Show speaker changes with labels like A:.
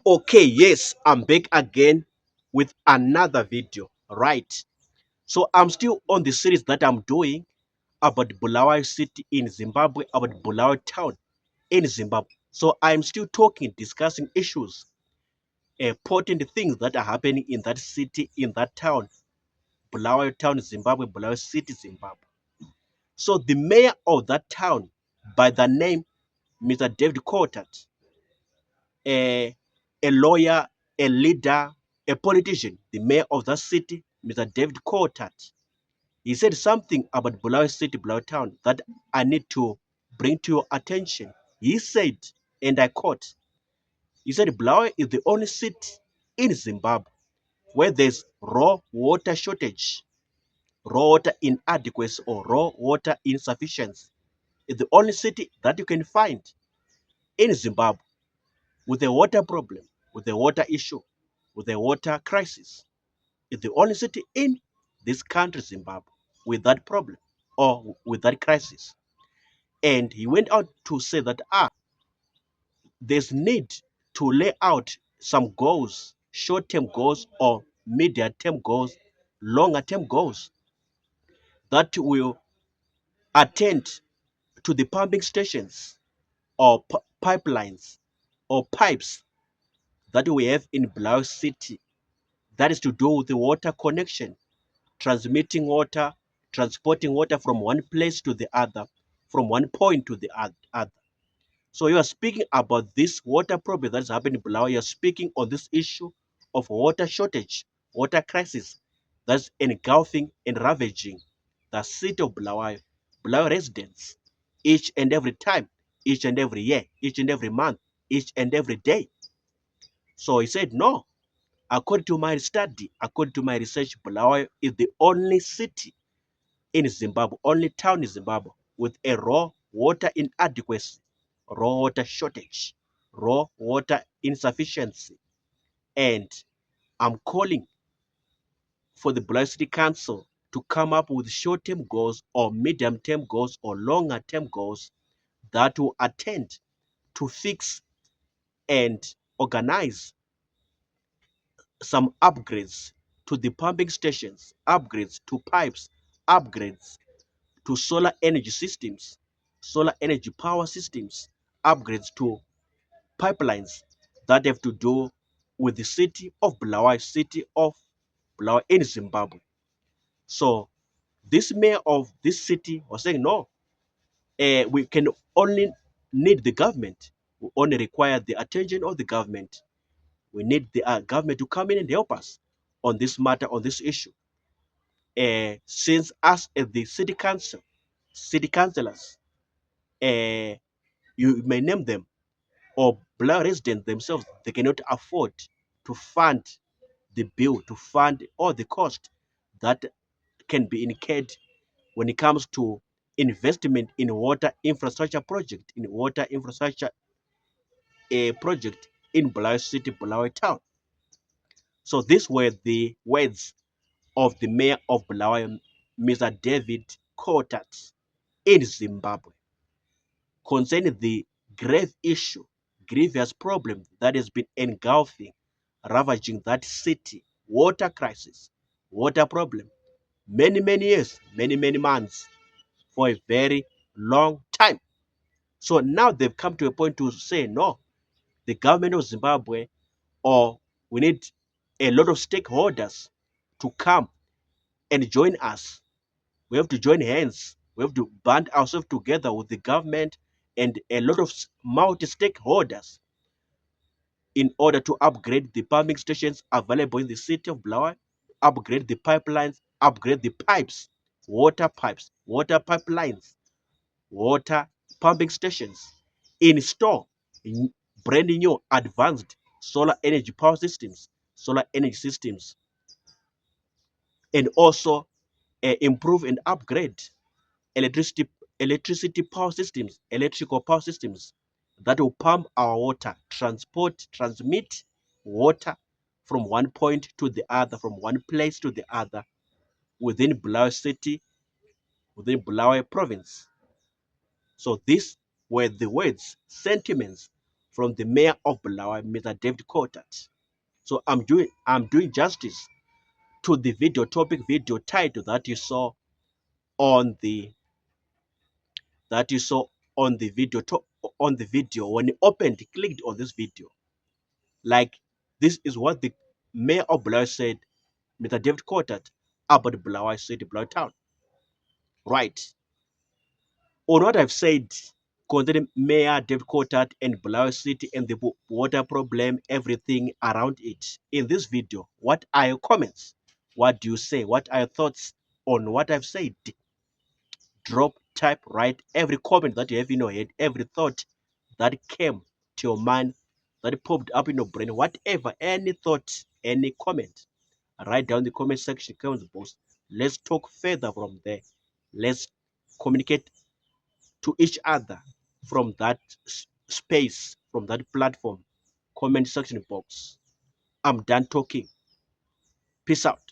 A: Okay, yes, I'm back again with another video, right? So I'm still on the series that I'm doing about Bulawayo City in Zimbabwe, about Bulawayo Town in Zimbabwe. So I'm still talking, discussing issues, important things that are happening in that city, in that town, Bulawayo Town, Zimbabwe, Bulawayo City, Zimbabwe. So the mayor of that town, by the name Mr. David Cotat, a, a lawyer, a leader, a politician, the mayor of that city, Mr. David Cotat. He said something about Bulawayo City, Bulawayo Town that I need to bring to your attention. He said, and I quote, he said, Bulawayo is the only city in Zimbabwe where there's raw water shortage, raw water inadequacy, or raw water insufficiency. It's the only city that you can find in Zimbabwe with a water problem, with a water issue, with a water crisis. It's the only city in this country, Zimbabwe, with that problem or with that crisis. And he went on to say that there's need to lay out some goals, short-term goals or medium-term goals, longer-term goals that will attend to the pumping stations or pipelines or pipes that we have in Bulawayo City. That is to do with the water connection, transmitting water, transporting water from one place to the other, from one point to the other. So you are speaking about this water problem that is happening in Bulawayo. You are speaking on this issue of water shortage, water crisis that's engulfing and ravaging the city of Bulawayo, Bulawayo residents, each and every time, each and every year, each and every month, each and every day. So he said, no, according to my study, according to my research, Bulawayo is the only city in Zimbabwe, only town in Zimbabwe with a raw water inadequacy, raw water shortage, raw water insufficiency. And I'm calling for the Bulawayo City Council to come up with short-term goals or medium-term goals or longer-term goals that will attend to fix and organize some upgrades to the pumping stations, upgrades to pipes, upgrades to solar energy systems, solar energy power systems, upgrades to pipelines that have to do with the city of Bulawayo, city of Bulawayo in Zimbabwe. So this mayor of this city was saying, no, we can only need the government. We only require the attention of the government. We need the government to come in and help us on this matter, on this issue. Since us as the city council, city councillors, uh, you may name them, or Bulawayo residents themselves, they cannot afford to fund the bill, to fund all the cost that can be incurred when it comes to investment in water infrastructure project, in water infrastructure project in Bulawayo City, Bulawayo Town. So these were the words of the mayor of Bulawayo, Mr. David Cotat, in Zimbabwe, concerning the grave issue, grievous problem that has been engulfing, ravaging that city, water crisis, water problem, many years, many months, for a very long time. So now they've come to a point to say, no, the government of Zimbabwe, or we need a lot of stakeholders to come and join us. We have to join hands. We have to band ourselves together with the government and a lot of multi stakeholders in order to upgrade the pumping stations available in the city of Bulawayo, upgrade the pipelines, upgrade the pipes, water pipelines, water pumping stations, install brand new advanced solar energy power systems, solar energy systems, and also improve and upgrade electricity power systems, electrical power systems that will pump our water, transmit water from one point to the other, from one place to the other within Bulawayo City, within Bulawayo province. So these were the words, sentiments from the mayor of Bulawayo, Mr. David Kotat. So I'm doing justice to the video title that you saw on the that you saw on the video when you clicked on this video. Like, this is what the mayor of Bulawayo said, Mr. David Kotat, about Bulawayo City, Bulawayo town. Right. On what I've said concerning Mayor David Kotat and Bulawayo City and the water problem, everything around it. In this video, what are your comments? What do you say? What are your thoughts on what I've said? Drop, type, write every comment that you have in your head, every thought that came to your mind, that popped up in your brain, whatever, any thought, any comment. Write down the comment section, comments box. Let's talk further from there. Let's communicate to each other from that space, from that platform, comment section box. I'm done talking. Peace out.